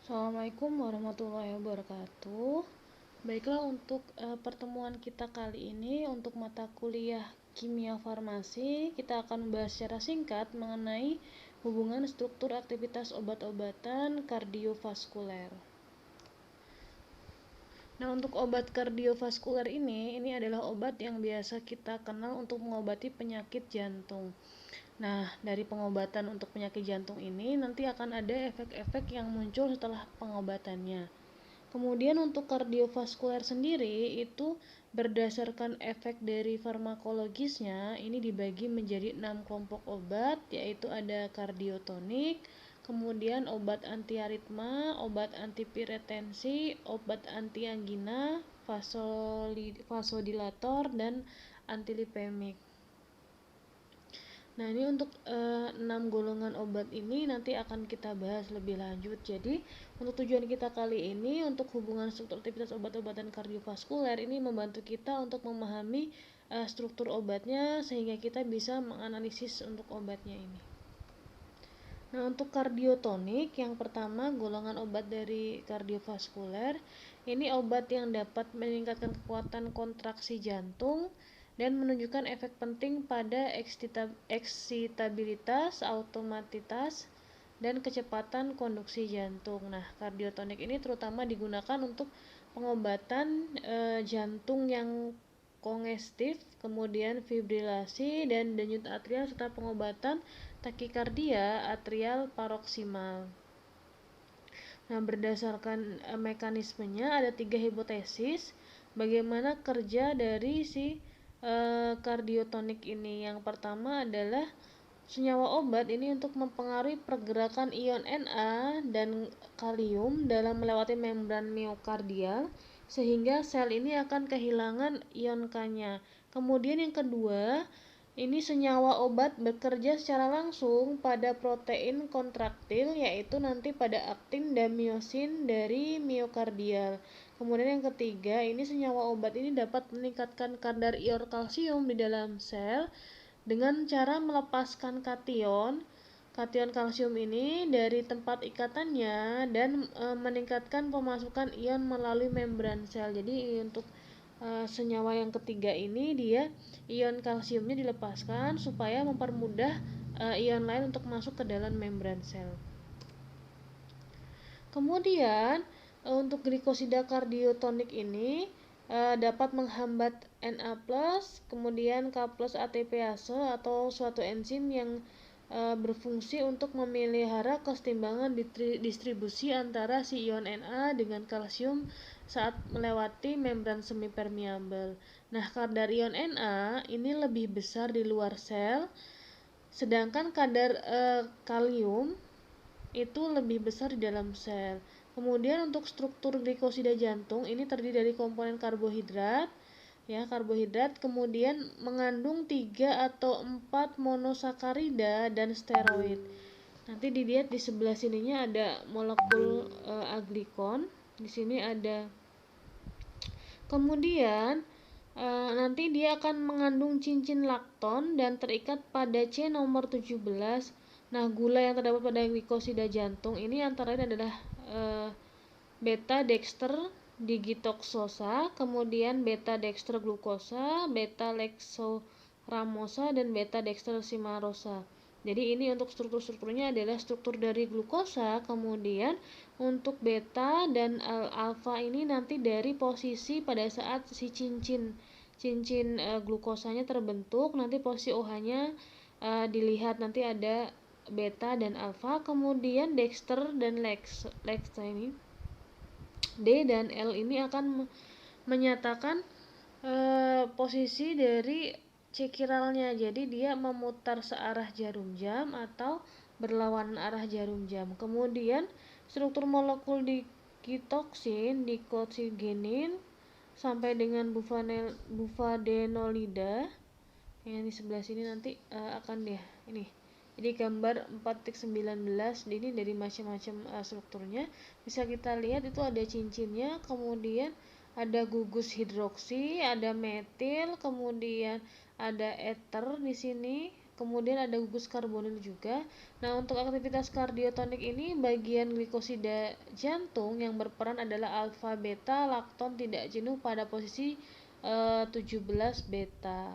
Assalamualaikum warahmatullahi wabarakatuh. Baiklah, untuk pertemuan kita kali ini untuk mata kuliah Kimia Farmasi, kita akan membahas secara singkat mengenai hubungan struktur aktivitas obat-obatan kardiovaskuler. Nah, untuk obat kardiovaskuler ini adalah obat yang biasa kita kenal untuk mengobati penyakit jantung. Nah, dari pengobatan untuk penyakit jantung ini nanti akan ada efek-efek yang muncul setelah pengobatannya. Kemudian untuk kardiovaskuler sendiri itu berdasarkan efek dari farmakologisnya ini dibagi menjadi 6 kelompok obat, yaitu ada kardiotonik, kemudian obat antiaritma, obat antipiretensi, obat antiangina, vasodilator, dan antilipemik. Nah, ini untuk 6 golongan obat ini nanti akan kita bahas lebih lanjut. Jadi, untuk tujuan kita kali ini untuk hubungan struktur aktivitas obat-obatan kardiovaskuler ini membantu kita untuk memahami struktur obatnya sehingga kita bisa menganalisis untuk obatnya ini. Nah, untuk kardiotonik yang pertama golongan obat dari kardiovaskuler ini obat yang dapat meningkatkan kekuatan kontraksi jantung dan menunjukkan efek penting pada eksitabilitas, automatitas, dan kecepatan konduksi jantung. Nah, kardiotonik ini terutama digunakan untuk pengobatan jantung yang kongestif, kemudian fibrilasi dan denyut atrial serta pengobatan takikardia atrial paroksimal. Nah, berdasarkan mekanismenya ada 3 hipotesis bagaimana kerja dari si kardiotonik ini. Yang pertama adalah senyawa obat ini untuk mempengaruhi pergerakan ion Na dan kalium dalam melewati membran miokardial sehingga sel ini akan kehilangan ion K-nya. Kemudian yang kedua, ini senyawa obat bekerja secara langsung pada protein kontraktil yaitu nanti pada aktin dan miosin dari miokardial. Kemudian yang ketiga, ini senyawa obat ini dapat meningkatkan kadar ion kalsium di dalam sel dengan cara melepaskan kation kalsium ini dari tempat ikatannya dan meningkatkan pemasukan ion melalui membran sel. Jadi untuk senyawa yang ketiga ini dia ion kalsiumnya dilepaskan supaya mempermudah ion lain untuk masuk ke dalam membran sel. Kemudian untuk glikosida kardiotonik ini dapat menghambat Na+, kemudian K+ ATPase atau suatu enzim yang berfungsi untuk memelihara kesetimbangan distribusi antara si ion Na dengan kalsium saat melewati membran semipermeabel. Nah, kadar ion Na ini lebih besar di luar sel, sedangkan kadar kalium itu lebih besar di dalam sel. Kemudian untuk struktur glikosida jantung ini terdiri dari komponen karbohidrat, kemudian mengandung 3 atau 4 monosakarida dan steroid. Nanti dilihat di sebelah sininya ada molekul aglikon, di sini ada. Kemudian nanti dia akan mengandung cincin lakton dan terikat pada C nomor 17. Nah, gula yang terdapat pada glikosida jantung ini antara lain adalah beta dexter digitoxosa, kemudian beta dexter glukosa, beta leksoramosa, dan beta dexter simarosa. Jadi ini untuk struktur-strukturnya adalah struktur dari glukosa, kemudian untuk beta dan alfa ini nanti dari posisi pada saat si cincin glukosanya terbentuk, nanti posisi OH-nya dilihat nanti ada beta dan alfa, kemudian dexter dan lexa ini D dan L ini akan menyatakan posisi dari cekiralnya. Jadi dia memutar searah jarum jam atau berlawanan arah jarum jam. Kemudian struktur molekul dikitoksin, dikoksigenin sampai dengan bufadenolida yang di sebelah sini nanti akan ini. Jadi gambar 4.19 ini dari macam-macam strukturnya bisa kita lihat itu ada cincinnya, kemudian ada gugus hidroksi, ada metil, kemudian ada ether di sini, kemudian ada gugus karbonil juga. Nah, untuk aktivitas kardiotonik ini bagian glikosida jantung yang berperan adalah alfa beta lakton tidak jenuh pada posisi 17 beta.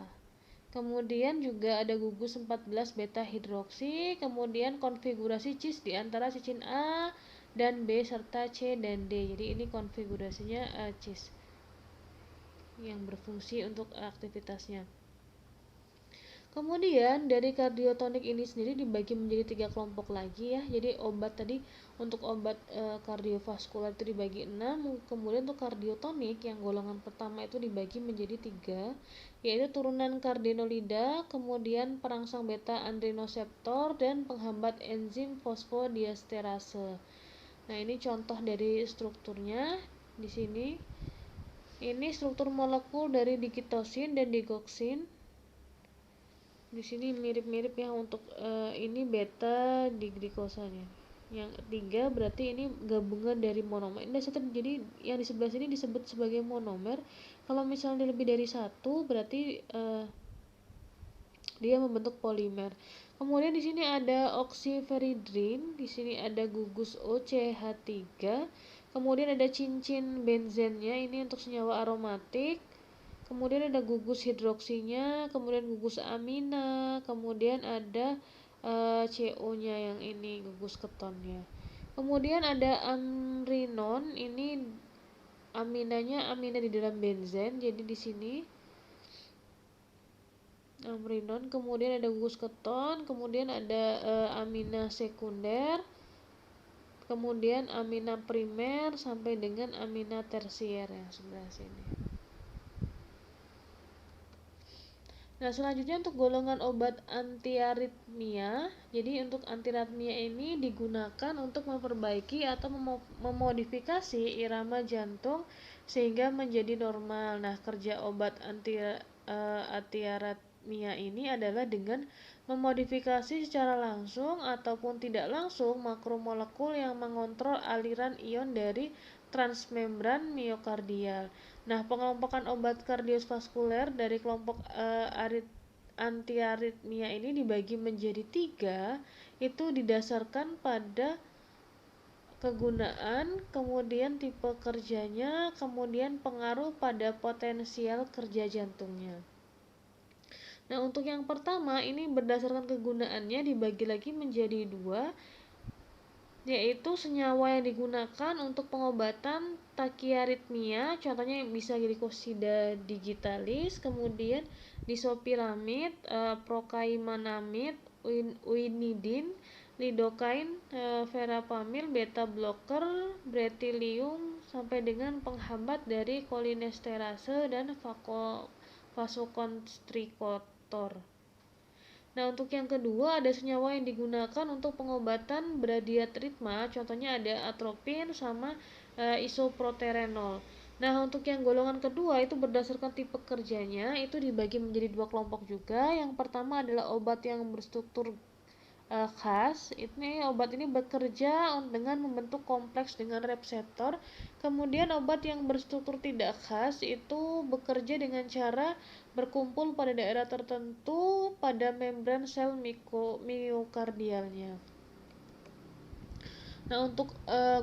Kemudian juga ada gugus 14 beta hidroksi, kemudian konfigurasi cis di antara cicin A dan B serta C dan D. Jadi ini konfigurasinya cis yang berfungsi untuk aktivitasnya. Kemudian dari kardiotonik ini sendiri dibagi menjadi 3 kelompok lagi ya. Jadi obat tadi untuk obat kardiovaskular itu dibagi 6, kemudian untuk kardiotonik yang golongan pertama itu dibagi menjadi 3, yaitu turunan kardinolida, kemudian perangsang beta adrenoseptor dan penghambat enzim fosfodiesterase. Nah, ini contoh dari strukturnya di sini. Ini struktur molekul dari digitosin dan digoksin. Di sini mirip-mirip ya untuk ini beta diglikosannya. Yang ketiga berarti ini gabungan dari monomer. Jadi yang di sebelah sini disebut sebagai monomer. Kalau misalnya lebih dari satu berarti dia membentuk polimer. Kemudian di sini ada oksiferidrin, di sini ada gugus OCH3. Kemudian ada cincin benzennya, ini untuk senyawa aromatik. Kemudian ada gugus hidroksinya, kemudian gugus amina, kemudian ada CO-nya yang ini gugus ketonnya. Kemudian ada amrinon, ini aminanya amina di dalam benzen. Jadi di sini amrinon, kemudian ada gugus keton, kemudian ada amina sekunder, kemudian amina primer sampai dengan amina tersier yang sebelah sini. Nah, selanjutnya untuk golongan obat antiaritmia. Jadi untuk antiaritmia ini digunakan untuk memperbaiki atau memodifikasi irama jantung sehingga menjadi normal. Nah, kerja obat antiaritmia ini adalah dengan memodifikasi secara langsung ataupun tidak langsung makromolekul yang mengontrol aliran ion dari transmembran miokardial. Nah, pengelompokan obat kardiovaskuler dari kelompok antiaritmia ini dibagi menjadi 3, itu didasarkan pada kegunaan, kemudian tipe kerjanya, kemudian pengaruh pada potensial kerja jantungnya. Nah, untuk yang pertama ini berdasarkan kegunaannya dibagi lagi menjadi 2, yaitu senyawa yang digunakan untuk pengobatan takiaritmia, contohnya bisa glikosida digitalis, kemudian disopiramid, prokaimanamid, uinidin, lidokain, verapamil, beta blocker, bretilium sampai dengan penghambat dari kolinesterase dan vasokonstriktor. Nah, untuk yang kedua ada senyawa yang digunakan untuk pengobatan bradiatritma, contohnya ada atropin sama isoproterenol. Nah, untuk yang golongan kedua itu berdasarkan tipe kerjanya itu dibagi menjadi 2 kelompok juga. Yang pertama adalah obat yang berstruktur khas. Obat ini bekerja dengan membentuk kompleks dengan reseptor. Kemudian obat yang berstruktur tidak khas itu bekerja dengan cara berkumpul pada daerah tertentu pada membran sel miokardialnya. Nah, untuk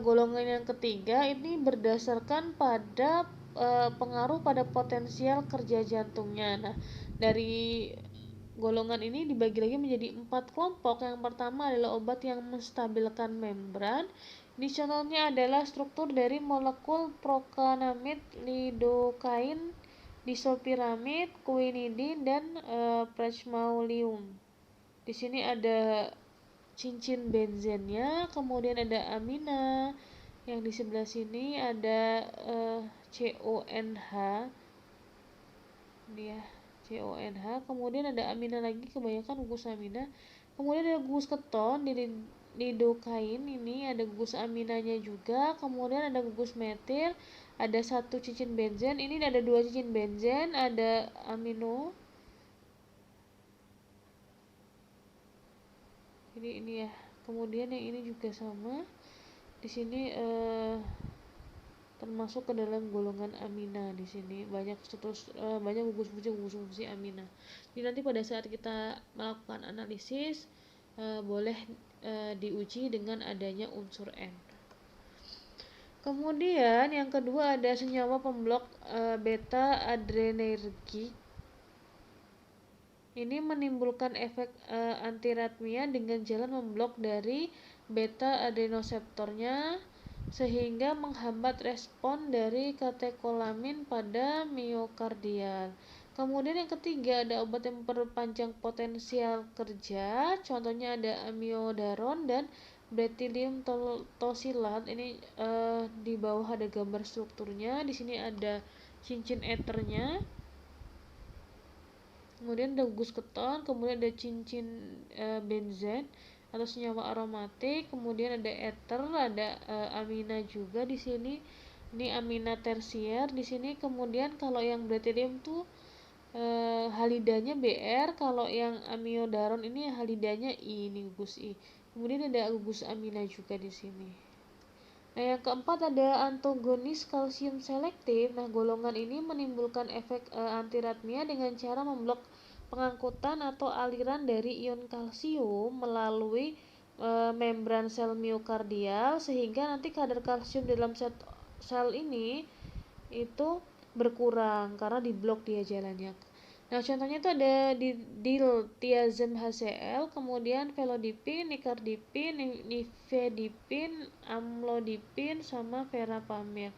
golongan yang ketiga ini berdasarkan pada pengaruh pada potensial kerja jantungnya. Nah, dari golongan ini dibagi lagi menjadi 4 kelompok. Yang pertama adalah obat yang menstabilkan membran. Ini contohnya adalah struktur dari molekul prokanamid, lidokain, disopiramid, quinidin, dan prechmaulium. Di sini ada cincin benzennya, kemudian ada amina. Yang di sebelah sini ada CONH. Dia CONH, kemudian ada amina lagi, kebanyakan gugus amina. Kemudian ada gugus keton di lidokain, ini ada gugus aminanya juga. Kemudian ada gugus metil, ada 1 cincin benzen, ini ada 2 cincin benzen, ada amino. Jadi ini ya. Kemudian yang ini juga sama. Di sini termasuk ke dalam golongan amina. Di sini banyak banyak gugus fungsi amina. Jadi nanti pada saat kita melakukan analisis boleh diuji dengan adanya unsur N. Kemudian yang kedua ada senyawa pemblok beta adrenergik. Ini menimbulkan efek antiaritmia dengan jalan memblok dari beta adrenoseptornya sehingga menghambat respon dari katekolamin pada miokardial. Kemudian yang ketiga ada obat yang memperpanjang potensial kerja, contohnya ada amiodaron dan bertilium tosilat. Ini di bawah ada gambar strukturnya. Di sini ada cincin eternya. Kemudian ada gugus keton, kemudian ada cincin benzen atau senyawa aromatik, kemudian ada ether, ada amina juga di sini. Ini amina tersier di sini. Kemudian kalau yang bertilium tuh halidanya BR, kalau yang amiodaron ini halidanya I, ini gugus I. Kemudian ada gugus amina juga di sini. Nah, yang keempat ada antagonis kalsium selektif. Nah, golongan ini menimbulkan efek antiaritmia dengan cara memblok pengangkutan atau aliran dari ion kalsium melalui membran sel miokardial sehingga nanti kadar kalsium dalam sel ini itu berkurang karena diblok dia jalannya. Nah, contohnya itu ada diltiazem HCl, kemudian velodipin, nicardipin, nifedipin, amlodipin, sama verapamil.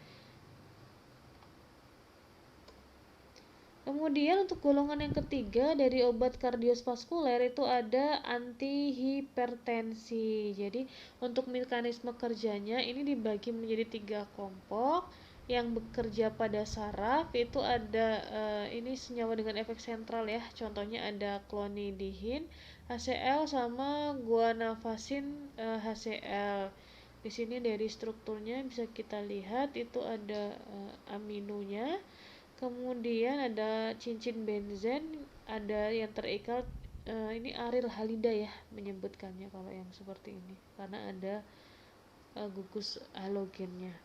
Kemudian untuk golongan yang ketiga dari obat kardiovaskuler itu ada antihipertensi. Jadi untuk mekanisme kerjanya ini dibagi menjadi 3 kelompok. Yang bekerja pada saraf itu ada ini senyawa dengan efek sentral ya. Contohnya ada clonidine, HCl sama guanafacin HCl. Di sini dari strukturnya bisa kita lihat itu ada aminonya. Kemudian ada cincin benzen, ada yang terikat ini aril halida ya menyebutkannya kalau yang seperti ini karena ada gugus halogennya.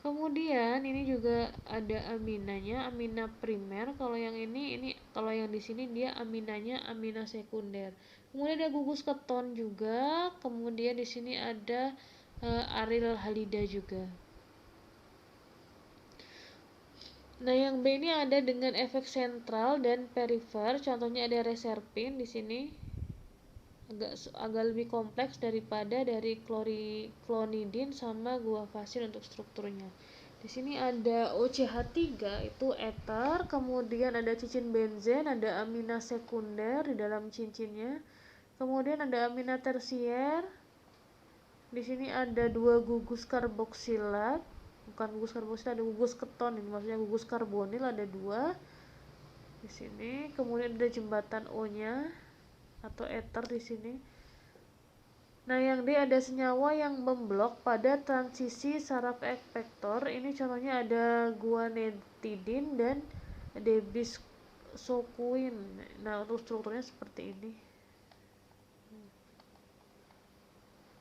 Kemudian ini juga ada aminanya, amina primer. Kalau yang ini kalau yang di sini dia aminanya amina sekunder. Kemudian ada gugus keton juga. Kemudian di sini ada aril halida juga. Nah, yang B ini ada dengan efek sentral dan perifer. Contohnya ada reserpin di sini. Agak lebih kompleks daripada dari clonidine sama guanfacin untuk strukturnya. Di sini ada OCH3 itu ether, kemudian ada cincin benzen, ada amina sekunder di dalam cincinnya. Kemudian ada amina tersier. Di sini ada 2 gugus karboksilat. Bukan gugus karboksilat, ada gugus keton ini, maksudnya gugus karbonil ada 2 di sini. Kemudian ada jembatan O-nya atau ether di sini. Nah, yang D ada senyawa yang memblok pada transisi saraf efektor. Ini contohnya ada guanetidin dan debisoquin. Nah, untuk strukturnya seperti ini.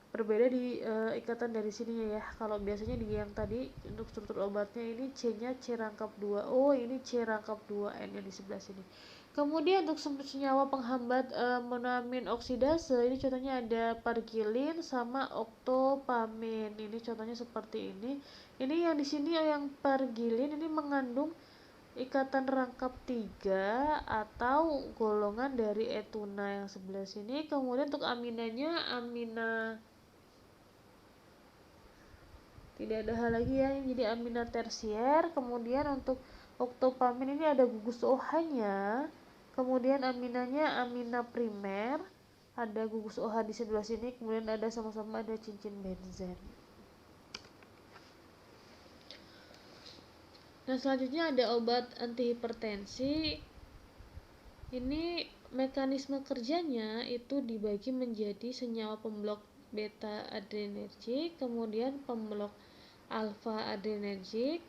Berbeda di ikatan dari sininya ya. Kalau biasanya di yang tadi untuk struktur obatnya ini C-nya C rangkap 2O, ini C rangkap 2N yang di sebelah sini. Kemudian untuk senyawa penghambat monoamin oksidase, ini contohnya ada pargilin sama oktopamin. Ini contohnya seperti ini. Ini yang di sini yang pargilin ini mengandung ikatan rangkap 3 atau golongan dari etuna yang sebelah sini. Kemudian untuk aminanya amina tidak ada hal lagi ya, jadi amina tersier. Kemudian untuk oktopamin ini ada gugus OH-nya. Kemudian aminanya amina primer, ada gugus OH di sebelah sini. Kemudian ada sama-sama ada cincin benzen. Nah, selanjutnya ada obat antihipertensi. Ini mekanisme kerjanya itu dibagi menjadi senyawa pemblok beta adrenergik, kemudian pemblok alfa adrenergik,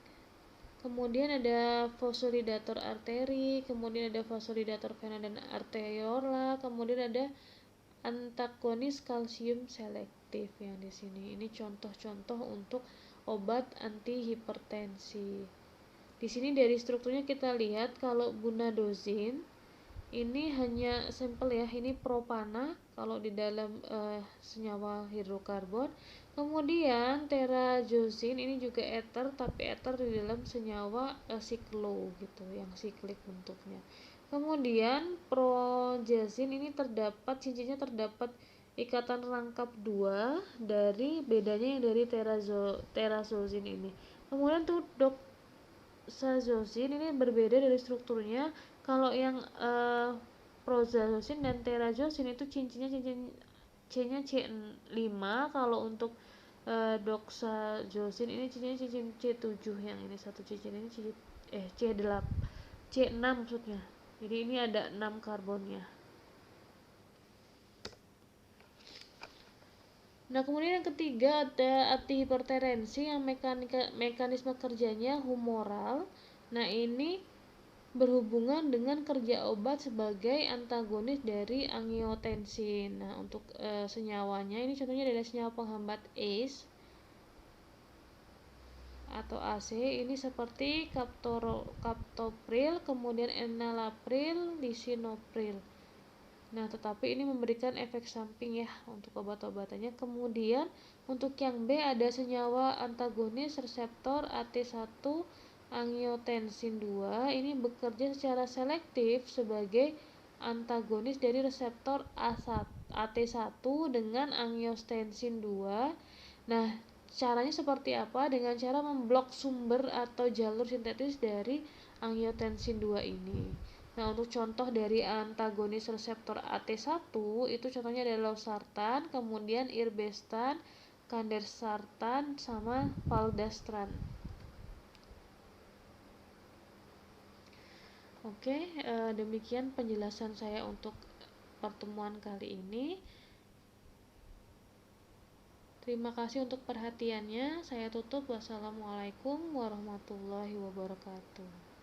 kemudian ada vasodilator arteri, kemudian ada vasodilator vena dan arteriola, kemudian ada antagonis kalsium selektif yang di sini. Ini contoh-contoh untuk obat antihipertensi. Di sini dari strukturnya kita lihat kalau gunadozin ini hanya sampel ya, ini propana kalau di dalam senyawa hidrokarbon. Kemudian terazozin ini juga ether, tapi ether di dalam senyawa siklo gitu, yang siklik bentuknya. Kemudian progazin ini terdapat cincinnya terdapat ikatan rangkap 2 dari bedanya yang dari terazozin ini. Kemudian tuh doxazozin ini berbeda dari strukturnya. Kalau yang prozazozin dan terazozin itu cincinnya cincin C-nya C5, kalau untuk doxazozin ini cincinnya cincin C7, yang ini satu cincin ini cincin C8, C6 maksudnya. Jadi ini ada 6 karbonnya. Nah, kemudian yang ketiga ada antihipertensi yang mekanisme kerjanya humoral. Nah, ini berhubungan dengan kerja obat sebagai antagonis dari angiotensin. Nah, untuk senyawanya ini contohnya adalah senyawa penghambat ACE atau AC, ini seperti captopril, kemudian enalapril, lisinopril. Nah, tetapi ini memberikan efek samping ya untuk obat-obatannya. Kemudian untuk yang B ada senyawa antagonis reseptor AT1 angiotensin 2. Ini bekerja secara selektif sebagai antagonis dari reseptor AT1 dengan angiotensin 2. Nah, caranya seperti apa? Dengan cara memblok sumber atau jalur sintetis dari angiotensin 2 ini. Nah, untuk contoh dari antagonis reseptor AT1 itu contohnya adalah losartan, kemudian irbestan, kandersartan, sama valdastran. Oke, demikian penjelasan saya untuk pertemuan kali ini. Terima kasih untuk perhatiannya. Saya tutup. Wassalamualaikum warahmatullahi wabarakatuh.